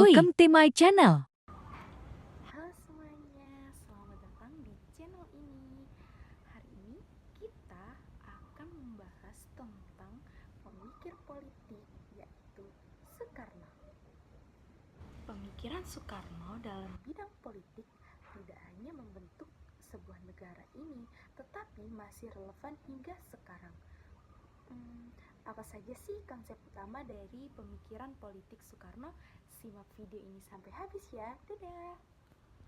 Welcome to my channel. Halo semuanya, selamat datang di channel ini. Hari ini kita akan membahas tentang pemikir politik, yaitu Soekarno. Pemikiran Soekarno dalam bidang politik tidak hanya membentuk sebuah negara ini, tetapi masih relevan hingga sekarang. Apa saja sih konsep utama dari pemikiran politik Soekarno? Simak video ini sampai habis ya. Dadah!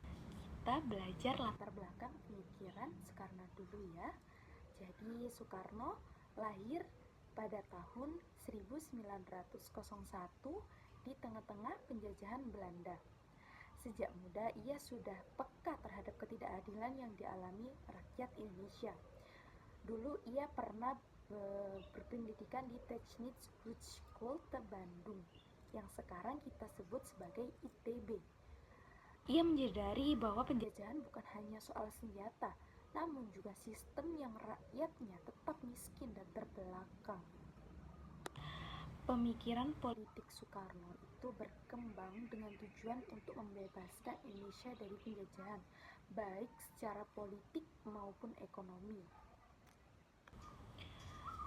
Kita belajar latar belakang pemikiran Soekarno dulu ya. Jadi Soekarno lahir pada tahun 1901 di tengah-tengah penjajahan Belanda. Sejak muda ia sudah peka terhadap ketidakadilan yang dialami rakyat Indonesia. Dulu ia pernah berpendidikan di Technische Hogeschool Bandung yang sekarang kita sebut sebagai ITB. Ia menyadari bahwa penjajahan bukan hanya soal senjata, namun juga sistem yang rakyatnya tetap miskin dan terbelakang. Pemikiran politik Soekarno itu berkembang dengan tujuan untuk membebaskan Indonesia dari penjajahan, baik secara politik maupun ekonomi.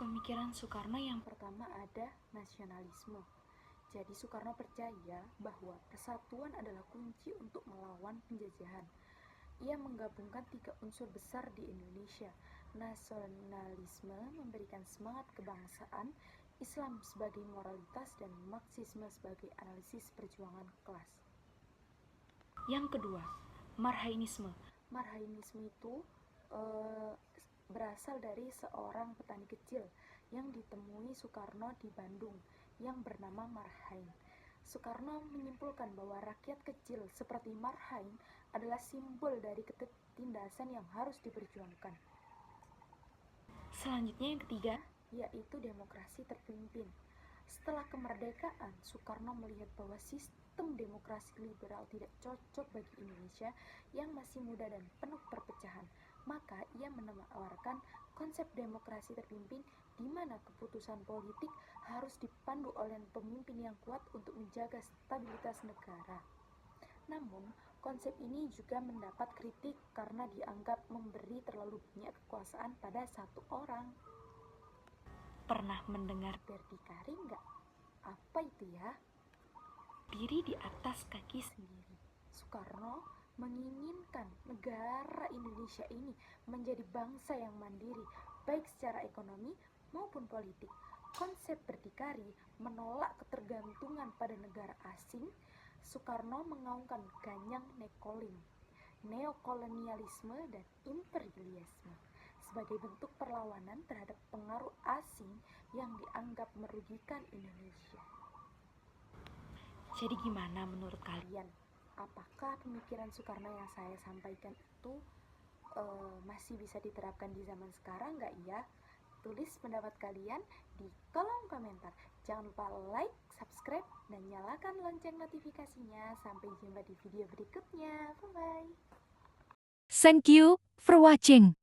Pemikiran Soekarno yang pertama ada nasionalisme. Jadi Soekarno percaya bahwa persatuan adalah kunci untuk melawan penjajahan. Ia menggabungkan 3 unsur besar di Indonesia. Nasionalisme memberikan semangat kebangsaan, Islam sebagai moralitas, dan Marxisme sebagai analisis perjuangan kelas. Yang kedua, Marxisme. Marxisme itu berasal dari seorang petani kecil yang ditemui Soekarno di Bandung yang bernama Marhain. Soekarno menyimpulkan bahwa rakyat kecil seperti Marhain adalah simbol dari ketindasan yang harus diperjuangkan. Selanjutnya yang ketiga, yaitu demokrasi terpimpin. Setelah kemerdekaan, Soekarno melihat bahwa sistem demokrasi liberal tidak cocok bagi Indonesia yang masih muda dan penuh perpecahan. Maka ia menawarkan konsep demokrasi terpimpin di mana keputusan politik harus dipandu oleh pemimpin yang kuat untuk menjaga stabilitas negara. Namun, konsep ini juga mendapat kritik karena dianggap memberi terlalu banyak kekuasaan pada satu orang. Pernah mendengar berdikari nggak? Apa itu ya? Diri di atas kaki sendiri. Soekarno menginginkan negara Indonesia ini menjadi bangsa yang mandiri, baik secara ekonomi maupun politik. Konsep berdikari menolak ketergantungan pada negara asing. Soekarno mengaungkan ganyang neokolonialisme dan imperialisme sebagai bentuk perlawanan terhadap pengaruh asing yang dianggap merugikan Indonesia. Jadi gimana menurut kalian? Apakah pemikiran Soekarno yang saya sampaikan itu masih bisa diterapkan di zaman sekarang nggak ya? Tulis pendapat kalian di kolom komentar. Jangan lupa like, subscribe, dan nyalakan lonceng notifikasinya. Sampai jumpa di video berikutnya. Bye-bye. Thank you for watching.